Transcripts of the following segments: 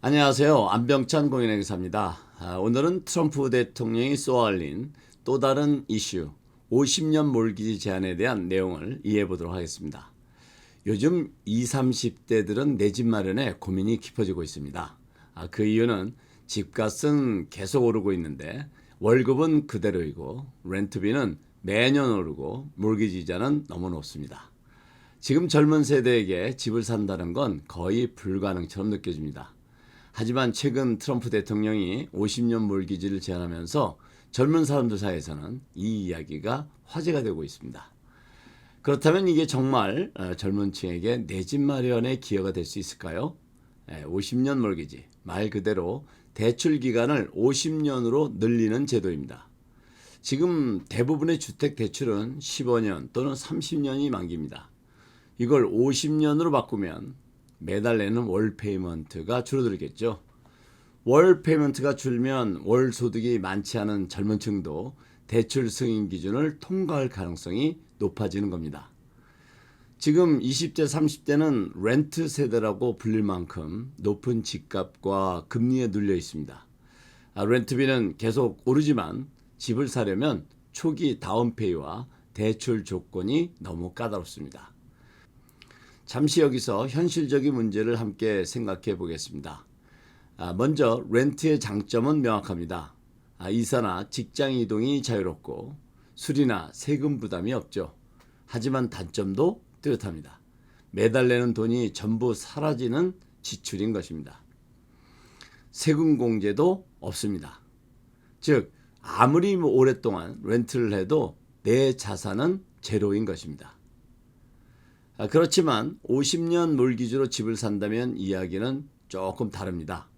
안녕하세요. 안병찬 공인회계사입니다. 오늘은 트럼프 대통령이 쏘아올린 또 다른 이슈 50년 몰기지 제한에 대한 내용을 이해해 보도록 하겠습니다. 요즘 20, 30대들은 내 집 마련에 고민이 깊어지고 있습니다. 그 이유는 집값은 계속 오르고 있는데 월급은 그대로이고 렌트비는 매년 오르고 몰기지 이자는 너무 높습니다. 지금 젊은 세대에게 집을 산다는 건 거의 불가능처럼 느껴집니다. 하지만 최근 트럼프 대통령이 50년 몰기지를 제안하면서 젊은 사람들 사이에서는 이 이야기가 화제가 되고 있습니다. 그렇다면 이게 정말 젊은 층에게 내 집 마련의 기회가 될 수 있을까요? 50년 몰기지, 말 그대로 대출 기간을 50년으로 늘리는 제도입니다. 지금 대부분의 주택 대출은 15년 또는 30년이 만기입니다. 이걸 50년으로 바꾸면 매달 내는 월 페이먼트가 줄어들겠죠. 월 페이먼트가 줄면 월 소득이 많지 않은 젊은 층도 대출 승인 기준을 통과할 가능성이 높아지는 겁니다. 지금 20대, 30대는 렌트 세대라고 불릴 만큼 높은 집값과 금리에 눌려 있습니다. 렌트비는 계속 오르지만 집을 사려면 초기 다운페이와 대출 조건이 너무 까다롭습니다. 잠시 여기서 현실적인 문제를 함께 생각해 보겠습니다. 먼저 렌트의 장점은 명확합니다. 이사나 직장 이동이 자유롭고 수리나 세금 부담이 없죠. 하지만 단점도 뚜렷합니다. 매달 내는 돈이 전부 사라지는 지출인 것입니다. 세금 공제도 없습니다. 즉 아무리 오랫동안 렌트를 해도 내 자산은 제로인 것입니다. 그렇지만 50년 몰기지로 집을 산다면 이야기는 조금 다릅니다.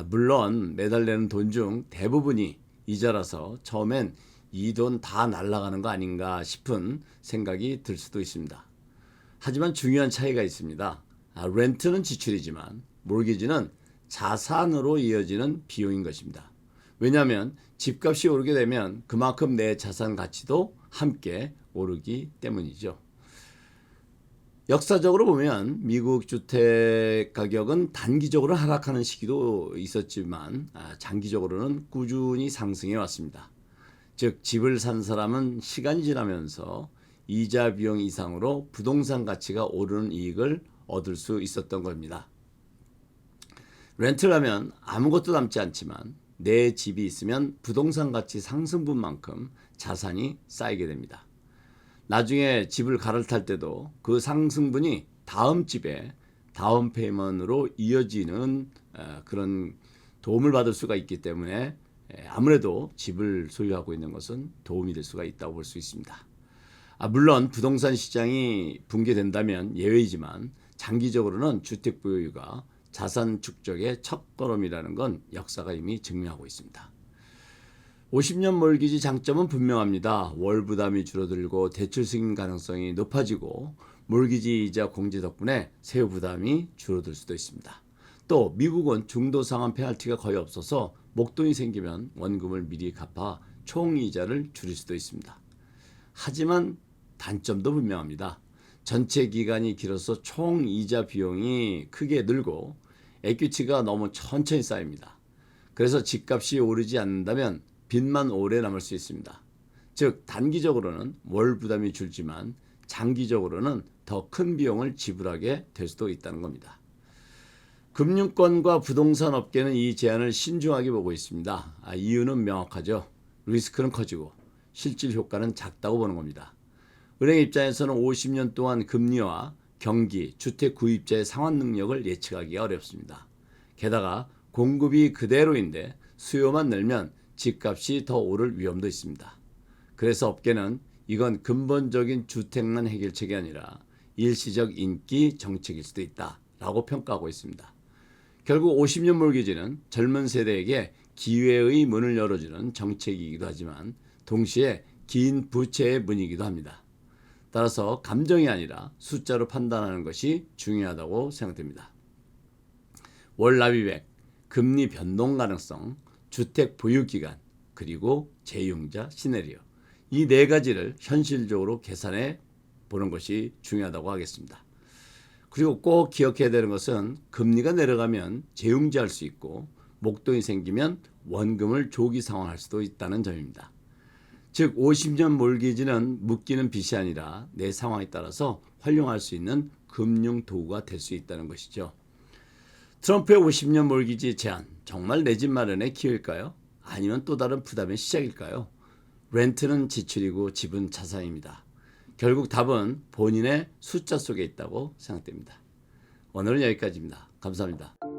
물론 매달 내는 돈 중 대부분이 이자라서 처음엔 이 돈 다 날아가는 거 아닌가 싶은 생각이 들 수도 있습니다. 하지만 중요한 차이가 있습니다. 렌트는 지출이지만 몰기지는 자산으로 이어지는 비용인 것입니다. 왜냐하면 집값이 오르게 되면 그만큼 내 자산 가치도 함께 오르기 때문이죠. 역사적으로 보면 미국 주택 가격은 단기적으로 하락하는 시기도 있었지만 장기적으로는 꾸준히 상승해 왔습니다. 즉 집을 산 사람은 시간이 지나면서 이자 비용 이상으로 부동산 가치가 오르는 이익을 얻을 수 있었던 겁니다. 렌트를 하면 아무것도 남지 않지만 내 집이 있으면 부동산 가치 상승분만큼 자산이 쌓이게 됩니다. 나중에 집을 갈아탈 때도 그 상승분이 다음 집에 다운 페이먼트로 이어지는 그런 도움을 받을 수가 있기 때문에 아무래도 집을 소유하고 있는 것은 도움이 될 수가 있다고 볼 수 있습니다. 물론 부동산 시장이 붕괴된다면 예외이지만 장기적으로는 주택 보유가 자산 축적의 첫걸음이라는 건 역사가 이미 증명하고 있습니다. 50년 몰기지 장점은 분명합니다. 월 부담이 줄어들고 대출 승인 가능성이 높아지고 몰기지 이자 공제 덕분에 세후 부담이 줄어들 수도 있습니다. 또 미국은 중도 상환 페널티가 거의 없어서 목돈이 생기면 원금을 미리 갚아 총 이자를 줄일 수도 있습니다. 하지만 단점도 분명합니다. 전체 기간이 길어서 총 이자 비용이 크게 늘고 에퀴티가 너무 천천히 쌓입니다. 그래서 집값이 오르지 않는다면 빚만 오래 남을 수 있습니다. 즉 단기적으로는 월 부담이 줄지만 장기적으로는 더 큰 비용을 지불하게 될 수도 있다는 겁니다. 금융권과 부동산 업계는 이 제안을 신중하게 보고 있습니다. 이유는 명확하죠. 리스크는 커지고 실질 효과는 작다고 보는 겁니다. 은행 입장에서는 50년 동안 금리와 경기, 주택 구입자의 상환 능력을 예측하기가 어렵습니다. 게다가 공급이 그대로인데 수요만 늘면 집값이 더 오를 위험도 있습니다. 그래서 업계는 이건 근본적인 주택난 해결책이 아니라 일시적 인기 정책일 수도 있다라고 평가하고 있습니다. 결국 50년 몰기지는 젊은 세대에게 기회의 문을 열어주는 정책이기도 하지만 동시에 긴 부채의 문이기도 합니다. 따라서 감정이 아니라 숫자로 판단하는 것이 중요하다고 생각됩니다. 월 납입액, 금리 변동 가능성, 주택 보유 기간, 그리고 재용자 시나리오. 이 네 가지를 현실적으로 계산해 보는 것이 중요하다고 하겠습니다. 그리고 꼭 기억해야 되는 것은 금리가 내려가면 재융자할 수 있고 목돈이 생기면 원금을 조기 상환할 수도 있다는 점입니다. 즉 50년 몰기지는 묶이는 빚이 아니라 내 상황에 따라서 활용할 수 있는 금융 도구가 될 수 있다는 것이죠. 트럼프의 50년 몰기지 제한, 정말 내 집 마련의 기회일까요? 아니면 또 다른 부담의 시작일까요? 렌트는 지출이고 집은 자산입니다. 결국 답은 본인의 숫자 속에 있다고 생각됩니다. 오늘은 여기까지입니다. 감사합니다.